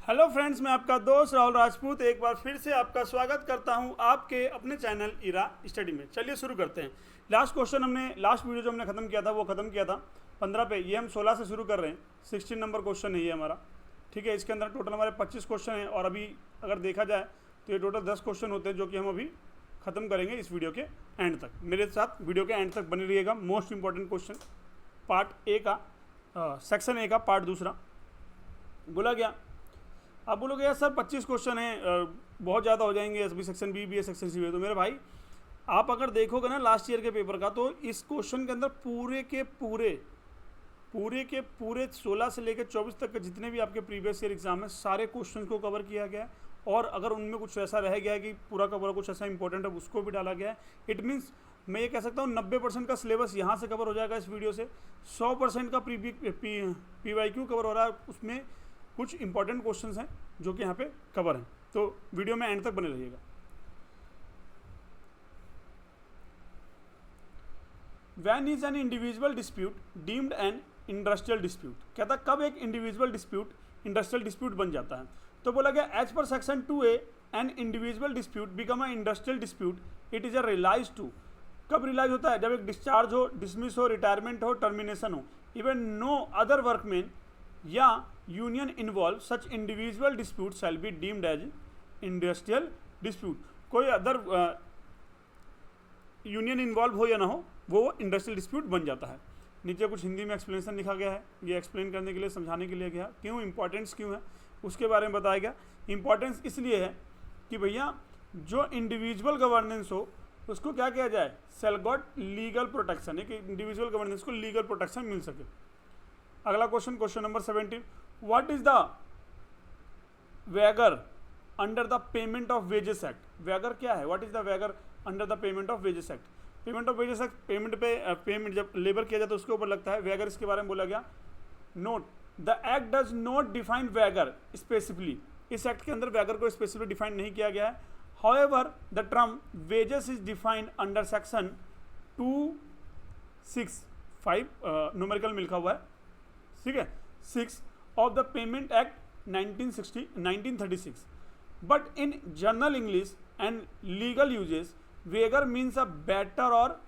Hello friends, मैं आपका दोस्त राहुल राजपूत एक बार फिर से आपका स्वागत करता हूं आपके अपने चैनल इरा स्टडी में। चलिए शुरू करते हैं। लास्ट वीडियो जो हमने ख़त्म किया था वो ख़त्म किया था 15 पे। ये हम 16 से शुरू कर रहे हैं। 16 नंबर क्वेश्चन है ये हमारा, ठीक है। इसके अंदर टोटल हमारे 25 क्वेश्चन हैं और अभी अगर देखा जाए तो ये टोटल 10 क्वेश्चन होते हैं जो कि हम अभी ख़त्म करेंगे इस वीडियो के एंड तक। मेरे साथ वीडियो के एंड तक बने रहिएगा। Most important question part A का, सेक्शन ए का पार्ट दूसरा बोला गया। आप बोलोगे यार सर 25 क्वेश्चन हैं, बहुत ज़्यादा हो जाएंगे, अभी सेक्शन बी भी है, सेक्शन सी भी है। तो मेरे भाई आप अगर देखोगे ना लास्ट ईयर के पेपर का, तो इस क्वेश्चन के अंदर पूरे के पूरे 16 से लेकर 24 तक के जितने भी आपके प्रीवियस ईयर एग्जाम है सारे क्वेश्चन को कवर किया गया है। और अगर उनमें कुछ ऐसा रह गया है कि पूरा का पूरा कुछ ऐसा इंपॉर्टेंट है उसको भी डाला गया है। इट मीन्स मैं ये कह सकता हूँ 90% का सिलेबस यहाँ से कवर हो जाएगा इस वीडियो से। 100% का PYQ कवर हो रहा है, उसमें कुछ इंपॉर्टेंट क्वेश्चंस हैं जो कि यहाँ पे कवर हैं। तो वीडियो में एंड तक बने रहिएगा। When is an individual dispute deemed an industrial dispute. कहता कब एक इंडिविजुअल डिस्प्यूट इंडस्ट्रियल डिस्प्यूट बन जाता है। तो बोला गया as per section 2A an individual dispute become a industrial dispute it is a realize to. कब रियलाइज होता है? जब एक डिस्चार्ज हो, डिसमिस हो, रिटायरमेंट हो, टर्मिनेशन हो, इवन नो अदर वर्कमैन या union involve such individual dispute shall be deemed as industrial dispute. कोई अदर यूनियन इन्वॉल्व हो या ना हो, वो इंडस्ट्रियल डिस्प्यूट बन जाता है। नीचे कुछ हिंदी में एक्सप्लेनेशन लिखा गया है, ये एक्सप्लेन करने के लिए, समझाने के लिए गया। क्यों इंपॉर्टेंस क्यों है उसके बारे में बताया गया। इंपॉर्टेंस इसलिए है कि भैया जो इंडिविजुअल गवर्नेंस हो उसको क्या किया जाए, शैल गॉट लीगल प्रोटेक्शन, एक इंडिविजुअल गवर्नेंस को लीगल प्रोटेक्शन मिल सके। अगला question, question number 17, what is the wager under the payment of wages act. Wager क्या है? What is the wager under the payment of wages act. Payment of wages act, payment जब labour किया जाता है उसके ऊपर लगता है। वैगर इसके बारे में बोला गया। Note the act does not define wager specifically. इस एक्ट के अंदर वैगर को स्पेसिफिकली डिफाइन नहीं किया गया है। However the term wages is defined under section 265 numerical में लिखा हुआ है, ठीक है, 6 of the payment act 1936। But in general English and legal usages wager means a better और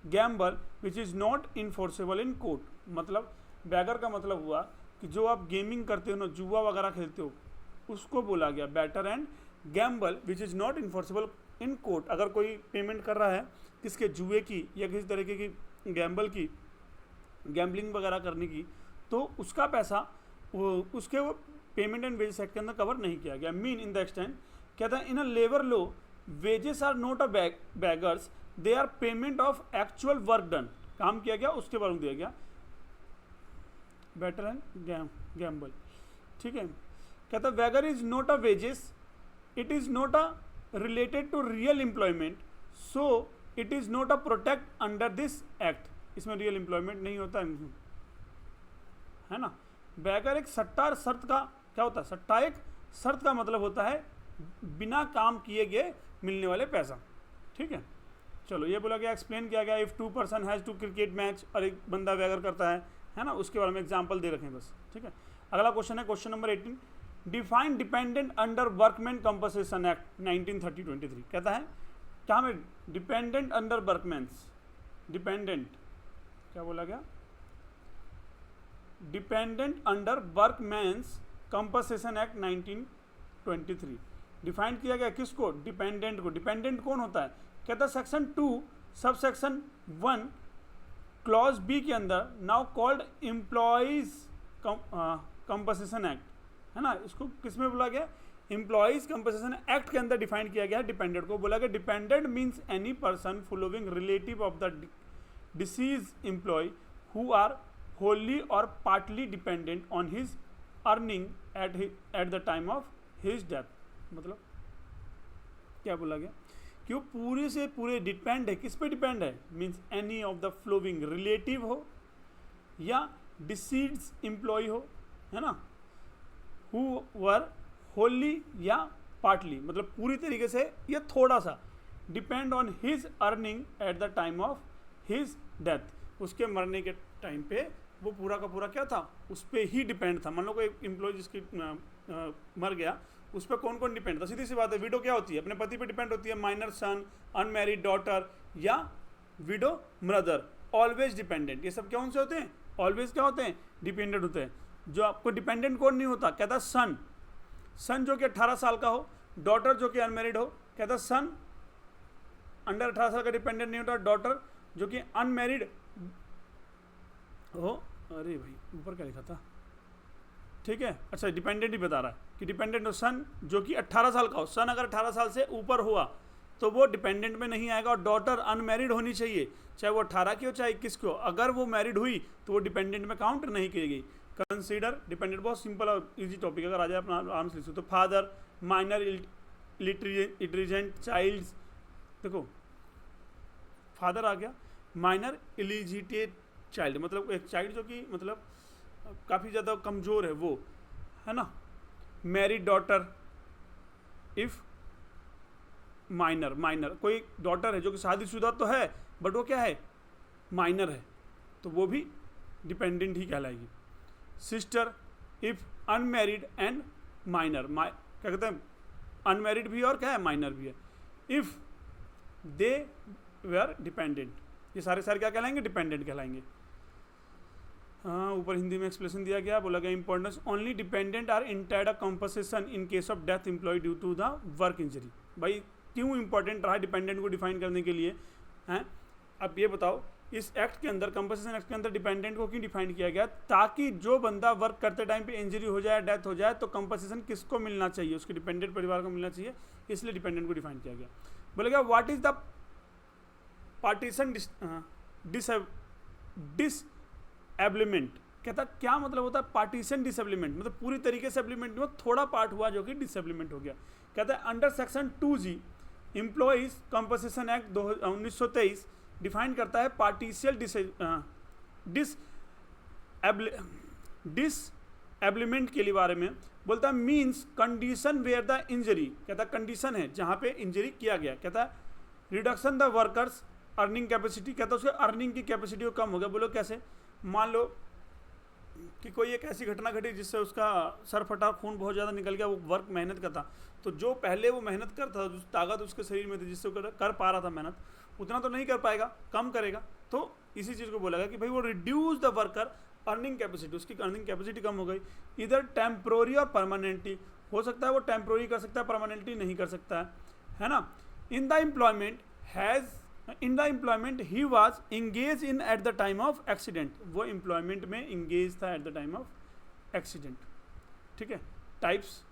gamble which is not enforceable in court. मतलब बैगर का मतलब हुआ कि जो आप गेमिंग करते हो ना, जुआ वगैरह खेलते हो, उसको बोला गया better and gamble which is not enforceable in court. अगर कोई पेमेंट कर रहा है किसके, जुए की या किसी तरीके की गैम्बल की, गैम्बलिंग वगैरह करने की, तो उसका पैसा उसके वो पेमेंट एंड वेजेस एक्ट के अंदर कवर नहीं किया गया। मीन इन द एक्सटेंट कहता है in a labour law wages are not a wagers, they are payment of actual work done. काम किया गया उसके बारे में दिया गया बेटर एंड गैम्बल, ठीक है। कहता है wager is not a wages, it is not a related to real employment, so it is not a protect under this act. इसमें रियल एम्प्लॉयमेंट नहीं होता है ना। बैगर एक सट्टा शर्त का क्या होता है? सट्टा एक शर्त का मतलब होता है बिना काम किए गए मिलने वाले पैसा, ठीक है। चलो ये बोला गया, एक्सप्लेन किया गया। If 2 person has to cricket match, और एक बंदा बैगर करता है ना, उसके बारे में एग्जाम्पल दे रखे हैं बस, ठीक है। अगला क्वेश्चन है question number 18, define dependent under workman compensation act 1930-23। कहता है क्या हमें डिपेंडेंट अंडर वर्कमैन्स, डिपेंडेंट क्या बोला गया, dependent under workman's compensation act 1923 define किया गया। किसको? डिपेंडेंट को। डिपेंडेंट कौन होता है? कहता है section 2 sub section 1 clause B के अंदर now called employees compensation act, है ना। इसको किस में बोला गया? एम्प्लॉइज कंपनसेशन एक्ट के अंदर डिफाइन किया गया डिपेंडेंट को। बोला गया dependent means any person following relative of the deceased employee who are wholly or partly dependent on his earning at the time of his death। मतलब क्या बोला गया कि वो पूरे से पूरे डिपेंड है। किस पे डिपेंड है? Means any of the flowing, relative हो या डिसीज्ड एम्प्लॉय हो, है ना, हु वर होली या पार्टली, मतलब पूरी तरीके से या थोड़ा सा, depend on his earning at the time of his death, उसके मरने के टाइम पे वो पूरा का पूरा क्या था, उस पर ही डिपेंड था। मान लो कोई एम्प्लॉय जिसकी मर गया, उस पर कौन कौन डिपेंड था? सीधी सी बात है, विडो क्या होती है, अपने पति पे डिपेंड होती है, माइनर सन, अनमैरिड डॉटर या विडो मदर, ऑलवेज डिपेंडेंट। ये सब कौन से होते हैं? ऑलवेज क्या होते हैं? डिपेंडेंट होते हैं। जो आपको डिपेंडेंट कौन नहीं होता, कहता सन, सन जो कि 18 साल का हो, डॉटर जो कि अनमैरिड हो, कहता सन अंडर 18 साल का डिपेंडेंट नहीं होता, डॉटर जो कि अनमैरिड हो, अरे भाई ऊपर क्या लिखा था, ठीक है, अच्छा डिपेंडेंट ही बता रहा है कि डिपेंडेंट हो, सन जो कि 18 साल का हो, सन अगर 18 साल से ऊपर हुआ तो वो डिपेंडेंट में नहीं आएगा, और डॉटर अनमैरिड होनी चाहिए, चाहे वो 18 की हो चाहे 21 की हो, अगर वो मैरिड हुई तो वो डिपेंडेंट में काउंट नहीं की गई। कंसीडर डिपेंडेंट, बहुत सिंपल और इजी टॉपिक, अगर आ जाए अपना आराम से लिख सकते हो। फादर, माइनर इलिटरेंट चाइल्ड, देखो फादर आ गया, माइनर इलिजिटेट चाइल्ड मतलब एक चाइल्ड जो कि मतलब काफ़ी ज़्यादा कमज़ोर है वो, है ना। Married daughter, if minor, minor कोई डॉटर है जो कि शादीशुदा तो है बट वो क्या है, माइनर है, तो वो भी डिपेंडेंट ही कहलाएगी। Sister, if unmarried and minor, क्या कहते हैं, अनमैरिड भी और क्या है, माइनर भी है। इफ़ दे वेयर डिपेंडेंट, ये सारे क्या कहलाएंगे, डिपेंडेंट कहलाएंगे। हाँ, ऊपर हिंदी में एक्सप्लेनेशन दिया गया, बोला गया importance, only dependent are entitled a compensation in case of death employee due to the work injury. भाई क्यों इंपॉर्टेंट रहा डिपेंडेंट को डिफाइन करने के लिए, हैं? अब ये बताओ इस एक्ट के अंदर, कंपनसेशन एक्ट के अंदर डिपेंडेंट को क्यों डिफाइन किया गया, ताकि जो बंदा वर्क करते टाइम पे इंजरी हो जाए, डेथ हो जाए, तो कंपनसेशन किसको मिलना चाहिए, उसके डिपेंडेंट परिवार को मिलना चाहिए, इसलिए डिपेंडेंट को डिफाइन किया गया। बोलेगा व्हाट इज द पार्टीशन डिसएबलिमेंट, कहता क्या मतलब होता है पार्टीशन डिसएबलिमेंट, मतलब पूरी तरीके से एबलिमेंट में थोड़ा पार्ट हुआ जो कि डिसएबलिमेंट हो गया। कहता है under section 2G employees compensation act 1923 define करता है पार्टिशियल डिसएबलिमेंट के लिए बारे में, बोलता है means condition where the injury, कहता कंडीशन है जहाँ पे इंजरी किया गया, कहता reduction the workers earning capacity, कहता उसके अर्निंग की कैपेसिटी को कम हो गया। बोलो कैसे, मान लो कि कोई एक ऐसी घटना घटी जिससे उसका सर फटा, खून बहुत ज़्यादा निकल गया, वो वर्क मेहनत का था, तो जो पहले वो मेहनत करता था, ताकत उसके शरीर में थी जिससे वो कर पा रहा था मेहनत, उतना तो नहीं कर पाएगा, कम करेगा, तो इसी चीज़ को बोलेगा कि भाई वो reduce the worker earning capacity, उसकी अर्निंग कैपेसिटी कम हो गई। इधर टेम्प्रोरी और परमानेंटली, हो सकता है वो टेम्प्रोरी कर सकता है, परमानेंटली नहीं कर सकता है ना। इन the employment he was engage in at the time of accident, वो एम्प्लॉयमेंट में इंगेज था at the time of accident, ठीक है। टाइप्स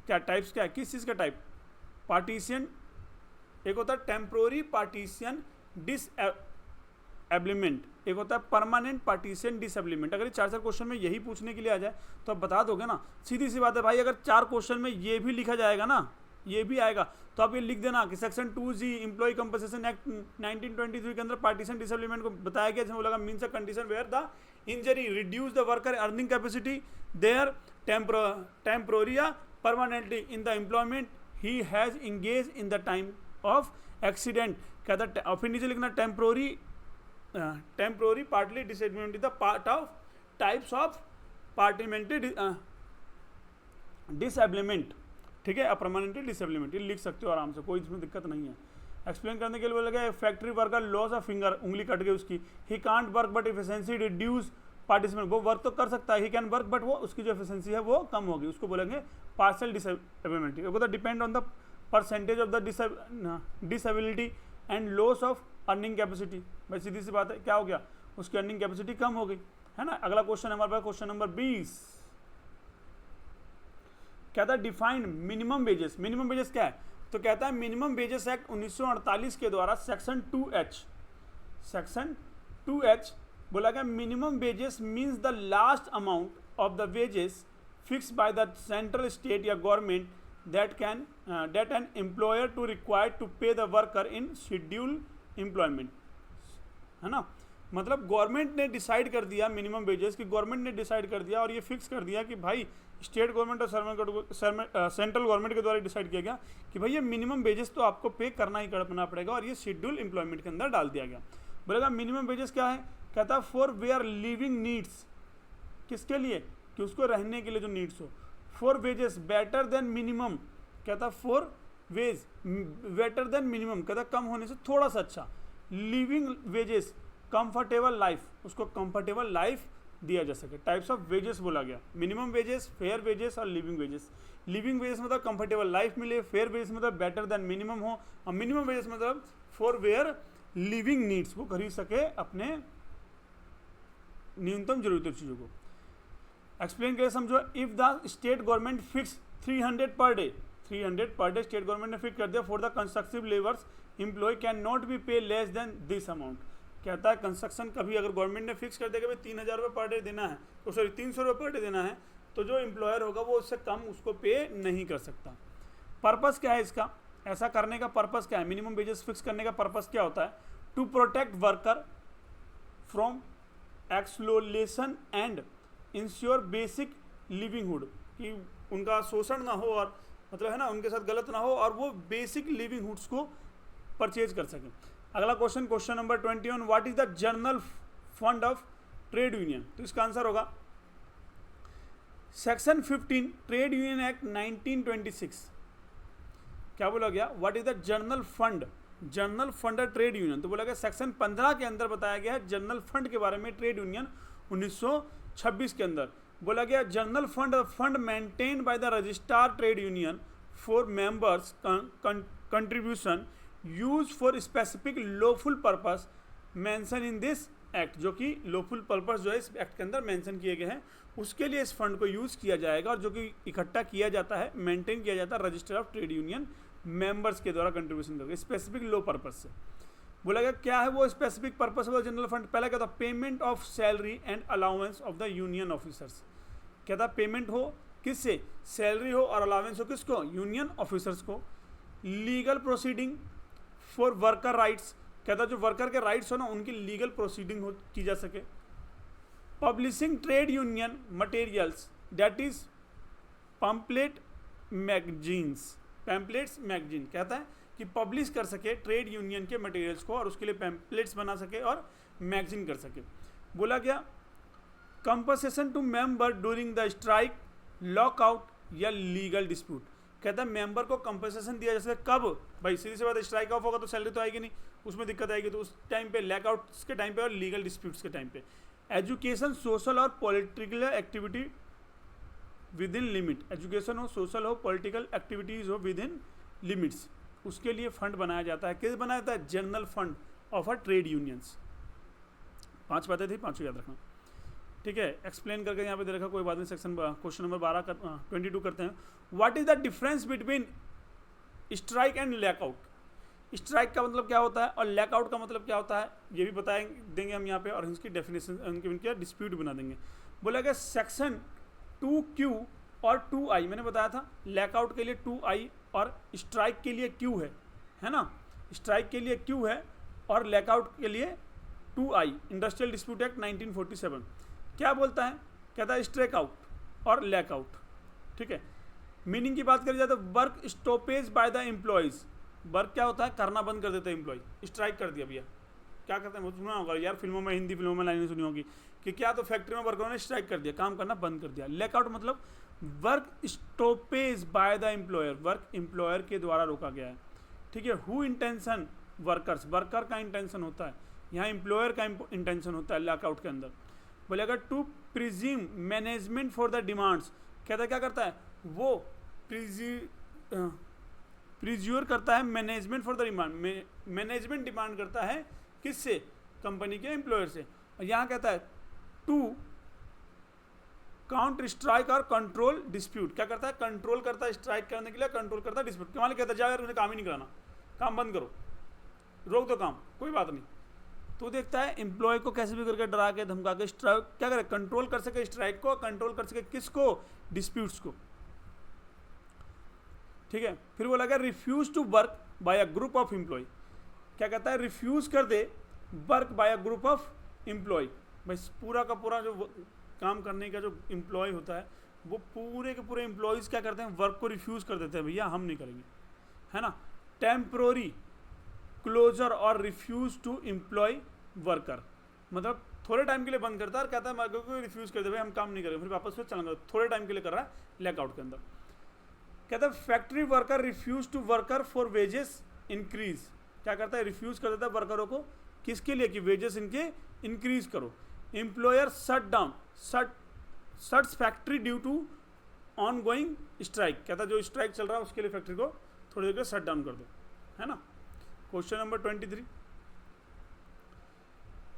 क्या, टाइप्स क्या है, किस चीज़ का टाइप, पार्टीशन, एक होता है टेम्प्रोरी पार्टीशन डिसएबलिमेंट, एक होता है परमानेंट पार्टीशन डिसएबलिमेंट। अगर ये 4 क्वेश्चन में यही पूछने के लिए आ जाए तो आप बता दोगे ना, सीधी सी बात है भाई, अगर 4 क्वेश्चन में ये भी लिखा जाएगा ना, ये भी आएगा, तो आप ये लिख देना कि section 2G employee compensation act 1923 के अंदर पार्टीशन डिसएबलिमेंट को बताया गया, जिसमें लगा means a condition where the injury reduce the worker earning capacity there temporary permanently in the employment he has engage in the time of accident. कहता है फिर नीचे लिखना temporary partly disablement is the part of types of partially disablement, ठीक है, अपरमानेंटली डिसएबलिमेंट, ये लिख सकते हो आराम से, कोई इसमें दिक्कत नहीं है। एक्सप्लेन करने के लिए बोला factory worker loss of finger, उंगली कट गई उसकी, he can't work but efficiency reduce participant, वो वर्क तो कर सकता है, ही कैन वर्क बट वो उसकी जो एफिशिएंसी है वो कम होगी, उसको बोलेंगे पार्शियल डिसएबिलिटी। वो depend on the percentage of the disability and loss of earning capacity. भाई सीधी सी बात है, क्या हो गया, उसकी अर्निंग कैपेसिटी कम हो गई, है ना। अगला क्वेश्चन हमारे पास क्वेश्चन नंबर 20, कहता है defined minimum wages. Minimum wages क्या है, तो कहता है मिनिमम वेजेस एक्ट 1948 के द्वारा सेक्शन 2H बोला गया minimum wages means the last amount of the wages fix by the central state या government that an employer to required to pay the worker in schedule employment, है ना। मतलब government ने decide कर दिया minimum wages की, government ने decide कर दिया और ये फिक्स कर दिया कि भाई स्टेट गवर्नमेंट और सेंट्रल गवर्नमेंट के द्वारा डिसाइड किया गया कि भाई ये मिनिमम वेजेस तो आपको पे करना ही करना पड़ेगा, और ये शेड्यूल एम्प्लॉयमेंट के अंदर डाल दिया गया। बोलेगा मिनिमम वेजेस क्या है, कहता है फॉर वेयर लिविंग नीड्स, किसके लिए, कि उसको रहने के लिए जो नीड्स हो। For wages better than minimum, कहता for wage better than minimum, कहता कम होने से थोड़ा सा अच्छा। लिविंग वेजेस कंफर्टेबल लाइफ, उसको कंफर्टेबल लाइफ दिया जा सके। टाइप्स ऑफ वेजेस बोला गया, मिनिमम वेजेस, फेयर वेजेस और लिविंग वेजेस। लिविंग वेजेस मतलब कंफर्टेबल लाइफ मिले, फेयर वेजेस मतलब बेटर देन मिनिमम हो, और मिनिमम वेजेस मतलब फॉर वेयर लिविंग नीड्स, वो खरीद सके अपने न्यूनतम जरूरतों चीज़ों को। एक्सप्लेन करके समझो। If the state government fix 300 per day, 300 per day state government ने फिक्स कर दिया for the constructive labours employ can not be pay less than this amount. कहता है कंस्ट्रक्शन कभी अगर गवर्नमेंट ने फिक्स कर दिया कि भाई 3000 रुपये पर डे देना है, तो सॉरी 300 रुपये पर डे देना है, तो जो एम्प्लॉयर होगा वो उससे कम उसको पे नहीं कर सकता। पर्पस क्या है इसका, ऐसा करने का पर्पस क्या है, मिनिमम वेजेस फिक्स करने का पर्पस क्या होता है, to protect worker from exploitation and ensure basic livelihood, कि उनका शोषण ना हो और मतलब है ना उनके साथ गलत ना हो और वो बेसिक लिविंगहुड्स को परचेज कर सकें। अगला question, question number 21, what is the general fund of trade union. तो इसका आंसर होगा सेक्शन 15 ट्रेड यूनियन एक्ट 1926। क्या बोला गया, what is the general fund, general fund of trade union. तो बोला गया सेक्शन 15 के अंदर बताया गया है जनरल फंड के बारे में, ट्रेड यूनियन 1926 के अंदर बोला गया general fund, fund maintain by the registrar trade union for members contribution use for specific lawful purpose mention in this act, जो कि लॉफुल पर्पस जो है इस एक्ट के अंदर मेंशन किए गए हैं, उसके लिए इस फंड को यूज़ किया जाएगा, और जो कि इकट्ठा किया जाता है, मेंटेन किया जाता है register of trade union members के द्वारा कंट्रीब्यूशन करके स्पेसिफिक लो पर्पज से। बोला गया क्या है वो specific purpose of general fund, पहला क्या था, payment of salary and allowance of the union officers. क्या था, पेमेंट हो किससे, सैलरी हो और अलाउंस हो किसको, यूनियन ऑफिसर्स को। Legal proceeding for worker rights, कहता जो वर्कर के राइट्स हो ना उनकी लीगल प्रोसीडिंग हो की जा सके। Publishing trade union materials that is pamphlet magazines, pamphlets magazine, कहता है कि पब्लिश कर सके ट्रेड यूनियन के मटेरियल्स को और उसके लिए पैम्पलेट्स बना सके और मैगजीन कर सके। बोला गया compensation to member during the strike, lockout या लीगल डिस्प्यूट, कहता है मेंबर को कंपनसेशन दिया जा सके कब, भाई सीधी सी बात है स्ट्राइक ऑफ होगा तो सैलरी तो आएगी नहीं, उसमें दिक्कत आएगी, तो उस टाइम पे लॉकआउट्स के टाइम पे और लीगल डिस्प्यूट्स के टाइम पे। एजुकेशन, सोशल और political activity with in limit, education हो, सोशल हो, पॉलिटिकल एक्टिविटीज़ हो विद इन लिमिट्स, उसके लिए फंड बनाया जाता है। किस बनाया जाता है, general fund of a trade unions. 5 बातें थी, 5 याद रखना, ठीक है। एक्सप्लेन करके यहाँ पे दे रखा, कोई बात नहीं। सेक्शन क्वेश्चन नंबर 22 करते हैं। What is the difference between strike and lockout. Strike का मतलब क्या होता है और लॉकआउट का मतलब क्या होता है, ये भी बता देंगे हम यहाँ पे, और इसकी डेफिनेशन उनके डिस्प्यूट बना देंगे। बोला गया सेक्शन 2Q और 2I, मैंने बताया था लॉकआउट के लिए 2I और स्ट्राइक के लिए Q है ना, स्ट्राइक के लिए Q है और लॉकआउट के लिए 2I। इंडस्ट्रियल डिस्प्यूट एक्ट 1947 क्या बोलता है, कहता है स्ट्राइक आउट और लॉकआउट, ठीक है। मीनिंग की बात करी जाए तो work stoppage by the employees, work क्या होता है, करना बंद कर देता है एम्प्लॉय, स्ट्राइक कर दिया भैया, क्या करते हैं, सुना होगा यार फिल्मों में, हिंदी फिल्मों में लाइनें सुनी होगी कि क्या, तो फैक्ट्री में वर्करों ने स्ट्राइक कर दिया, काम करना बंद कर दिया। लॉकआउट मतलब work stoppage by the employer, work employer के द्वारा रोका गया है, ठीक है। हु इंटेंशन वर्कर्स, वर्कर का इंटेंशन होता है, यहाँ एम्प्लॉयर का इंटेंशन होता है लॉकआउट के अंदर। बोले अगर to presume management for the demands, कहता क्या करता है वो प्रिज्यूर करता है management for the demand, management demand करता है किससे, कंपनी के एम्प्लॉयर से। और यहाँ कहता है टू काउंटर स्ट्राइक और कंट्रोल डिस्प्यूट, क्या करता है, कंट्रोल करता है स्ट्राइक करने के लिए, कंट्रोल करता है डिस्प्यूट। क्या कहता है जाओ यार उन्हें काम ही नहीं कराना, काम बंद करो, रोक दो काम, कोई बात नहीं। तो देखता है एम्प्लॉय को कैसे भी करके डरा के धमका के स्ट्राइक क्या करे, कंट्रोल कर सके स्ट्राइक को, कंट्रोल कर सके किसको, डिस्प्यूट्स को, ठीक है। फिर बोला गया refuse to work by a group of employ, क्या कहता है रिफ्यूज कर दे work by a group of employ, भाई पूरा का पूरा जो काम करने का जो एम्प्लॉय होता है वो पूरे के पूरे एम्प्लॉयज़ क्या करते हैं, वर्क को रिफ्यूज कर देते हैं, भैया हम नहीं करेंगे, है ना। टेम्प्रोरी क्लोजर और रिफ्यूज टू एम्प्लॉय वर्कर, मतलब थोड़े टाइम के लिए बंद करता है और कहता है मैं को रिफ्यूज कर दे भाई हम काम नहीं करें, फिर वापस फिर चला, थोड़े टाइम के लिए कर रहा है लैकआउट के अंदर। कहता है factory worker refuse to worker for wages increase, क्या करता है रिफ्यूज कर देता है वर्करों को, किसके लिए कि वेजेस इनके इंक्रीज करो। Employer shut down, shuts factory due to ongoing strike, कहता है जो स्ट्राइक चल रहा है उसके लिए फैक्ट्री को थोड़ी देर के शट डाउन कर दो, है ना। Question number 23,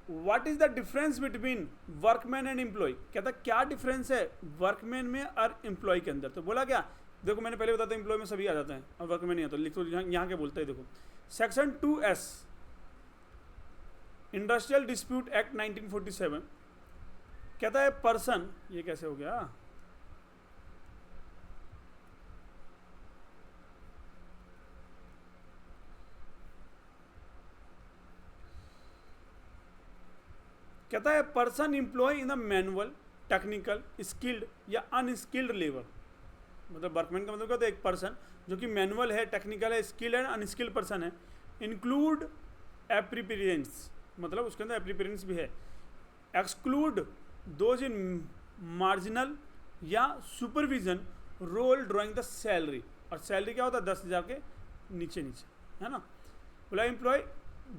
what is the difference between workman and employ, कहता क्या डिफरेंस है वर्कमैन में और एम्प्लॉय के अंदर। तो बोला क्या, देखो मैंने पहले बताया एम्प्लॉय में सभी आ जाते हैं और वर्कमैन नहीं आता, लिख तो यहाँ के बोलते हैं। देखो section 2S industrial dispute act 1947 कहता है पर्सन, ये कैसे हो गया, कहता है person employ in the manual technical skilled या अनस्किल्ड लेबर, मतलब वर्कमैन का मतलब कहता है एक पर्सन जो कि मैनुअल है, टेक्निकल है, स्किल्ड है, अनस्किल्ड पर्सन है। इंक्लूड एप्रीपेरेंस, मतलब उसके अंदर एप्रीपेरेंस भी है। एक्सक्लूड दोज इन मार्जिनल या supervision role drawing the salary, और सैलरी क्या होता है 10,000 के नीचे नीचे, है ना। बोला employ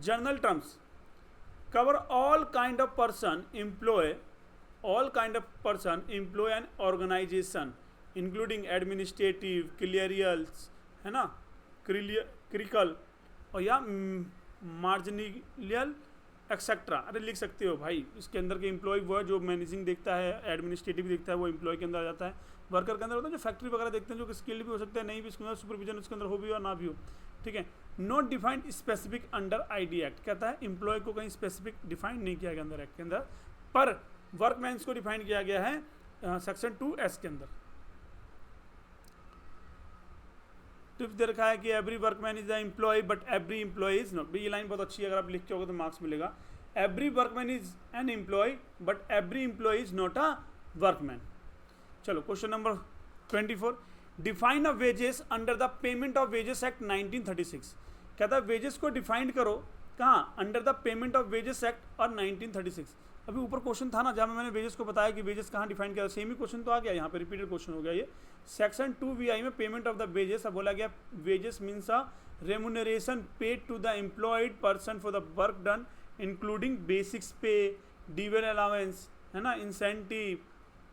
general terms cover all kind of person employ an organization including administrative, clerical, है ना, clerical और या marginal एक्सेट्रा। अरे लिख सकते हो भाई, इसके अंदर के एम्प्लॉय वो है जो मैनेजिंग देखता है, एडमिनिस्ट्रेटिव देखता है, वो एम्प्लॉय के अंदर आ जाता है। वर्कर के अंदर होता है जो फैक्ट्री वगैरह देखते हैं, जो स्किल्ड भी हो सकता है, नहीं भी, उसके अंदर सुपरविजन उसके अंदर हो भी और ना भी हो, ठीक है। Not defined specific under ID act, कहता है एम्प्लॉय को कहीं स्पेसिफिक डिफाइंड नहीं किया गया अंदर एक्ट के अंदर, पर वर्कमैन्स को डिफाइंड किया गया है सेक्शन 2S के अंदर। टिप्स दे रखा है कि every workman is the employ but every employ is not. ये लाइन बहुत अच्छी है, अगर आप लिख के होगे तो मार्क्स मिलेगा। Every workman is an employee but every employ is not a workman. चलो question number 24, define a wages under the payment of wages act 1936, कहता है वेजेस को डिफाइंड करो कहाँ, under the payment of wages act और 1936। अभी ऊपर question था ना जहाँ मैंने वेजेस को बताया कि वेजेस कहाँ डिफाइन किया, सेम ही क्वेश्चन तो आ गया, यहाँ पे रिपीटेड क्वेश्चन हो गया ये। सेक्शन 2VI में पेमेंट ऑफ द वेजेस, अब बोला गया wages means a remuneration paid to the employed person for the work done including basics pay, dividend allowance, है ना, इंसेंटिव,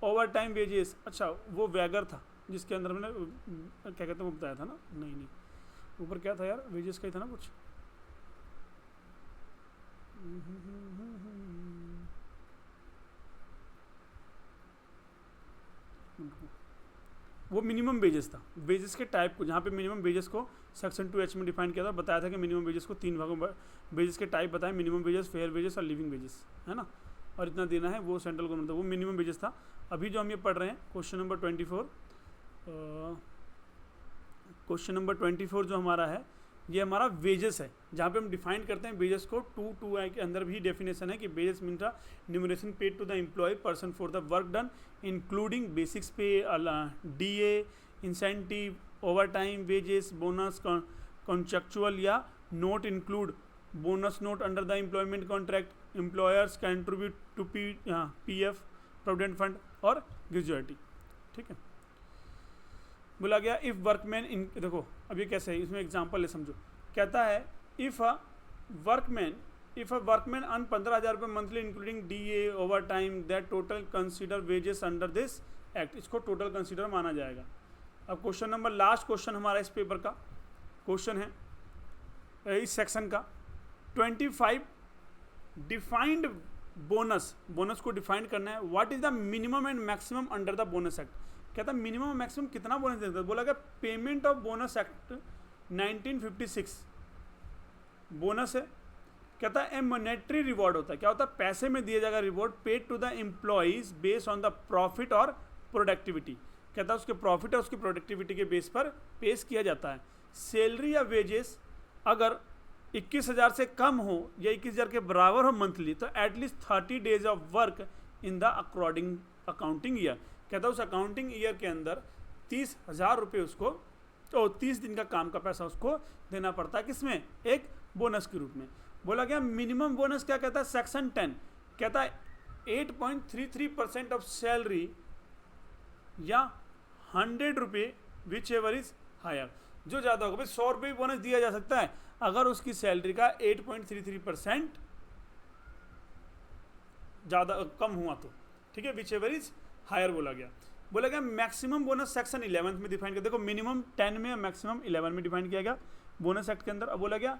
ओवर टाइम वेजेस। अच्छा वो वैगर था जिसके अंदर मैंने क्या कहते हैं वो बताया था ना, नहीं ऊपर क्या था यार, वेजेस का ही था ना कुछ, वो मिनिमम वेजेस था। वेजेस के टाइप को, जहाँ पे मिनिमम वेजेस को सेक्शन 2H में डिफाइन किया था, बताया था कि मिनिमम वेजेस को 3 भागों में वेजेस के टाइप बताए, मिनिमम वेजेस, फेयर वेजेस और लिविंग वेजेस, है ना, और इतना देना है, वो सेंट्रल गवर्नमेंट था, वो मिनिमम वेजेस था। अभी जो हम ये पढ़ रहे हैं क्वेश्चन नंबर 24, क्वेश्चन नंबर 24 जो हमारा है ये हमारा वेजेस है, जहाँ पे हम डिफाइन करते हैं वेजेस को। 2I के अंदर भी डेफिनेशन है कि wages means a remuneration paid to the employed person for the work done including basics pay, DA, incentive, overtime wages, bonus, contractual या not include bonus not under the employment contract, employers contribute to PF provident fund और gratuity, ठीक है। बोला गया if workman इन, देखो अब ये कैसे है, इसमें एग्जांपल है समझो। कहता है इफ अ वर्कमैन अर्न 15,000 रुपये monthly including DA, over time, that total consider wages under this act, इसको टोटल कंसीडर माना जाएगा। अब क्वेश्चन नंबर, लास्ट क्वेश्चन हमारा इस पेपर का क्वेश्चन है इस सेक्शन का 25, डिफाइंड बोनस, बोनस को डिफाइंड करना है। What is the minimum and maximum under the bonus act, कहता है मिनिमम और मैक्सिमम कितना बोनस देता है। बोला गया payment of bonus act 1956 bonus है, कहता है ए मॉनेटरी रिवॉर्ड होता है, क्या होता है पैसे में दिया जाएगा reward, paid to the employees based on the profit और प्रोडक्टिविटी, कहता है उसके प्रॉफिट और उसकी प्रोडक्टिविटी के बेस पर पेश किया जाता है। सैलरी या वेजेस अगर 21,000 से कम हो या 21,000 के बराबर हो मंथली, तो at least 30 days of work in the according accounting year, कहता है उस अकाउंटिंग ईयर के अंदर 30,000 रुपये उसको, तो 30 दिन का काम का पैसा उसको देना पड़ता है, किसमें, एक बोनस के रूप में। बोला गया मिनिमम बोनस क्या कहता है, सेक्शन 10 कहता है 8.33% ऑफ सैलरी या 100 रुपये विच एवर इज हायर, जो ज़्यादा होगा भाई 100 रुपये भी बोनस दिया जा सकता है अगर उसकी सैलरी का 8.33% ज़्यादा कम हुआ तो, ठीक है, विच एवर इज हायर बोला गया मैक्सिमम बोनस सेक्शन 11 में डिफाइन किया, देखो मिनिमम 10 में मैक्सिमम 11 में डिफाइन किया गया बोनस एक्ट के अंदर। अब बोला गया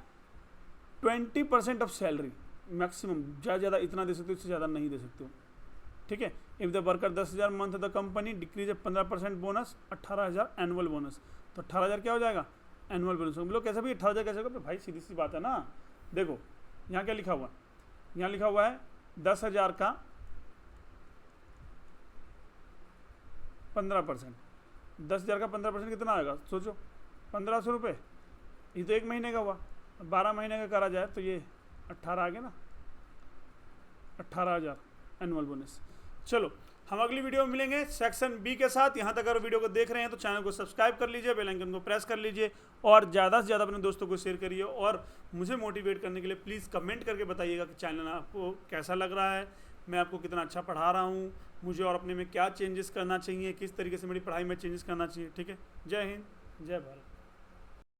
20% ऑफ सैलरी मैक्सिमम, ज़्यादा इतना दे सकते हो, इससे ज़्यादा नहीं दे सकते हो, ठीक है। If the worker 10,000 month the company decrease 15% bonus 18,000 annual bonus, तो 18,000 क्या हो जाएगा एनुअल बोनस। हम लोग कैसे भी 18,000 कैसे होगा भाई, सीधी सी बात है ना। देखो यहाँ क्या लिखा हुआ है, यहाँ लिखा हुआ है 10,000 का 15%, 10,000 का 15% कितना आएगा सोचो, 1,500 रुपये। ये तो 1 महीने का हुआ, 12 महीने का करा जाए तो ये 18 आ गया ना, 18,000 एनुअल बोनस। चलो हम अगली वीडियो में मिलेंगे सेक्शन बी के साथ। यहाँ तक अगर वीडियो को देख रहे हैं तो चैनल को सब्सक्राइब कर लीजिए, बेल आइकन को प्रेस कर लीजिए और ज़्यादा से ज़्यादा अपने दोस्तों को शेयर करिए। और मुझे मोटिवेट करने के लिए प्लीज़ कमेंट करके बताइएगा कि चैनल आपको कैसा लग रहा है, मैं आपको कितना अच्छा पढ़ा रहा हूँ, मुझे और अपने में क्या चेंजेस करना चाहिए, किस तरीके से मेरी पढ़ाई में चेंजेस करना चाहिए, ठीक है। जय हिंद, जय भारत।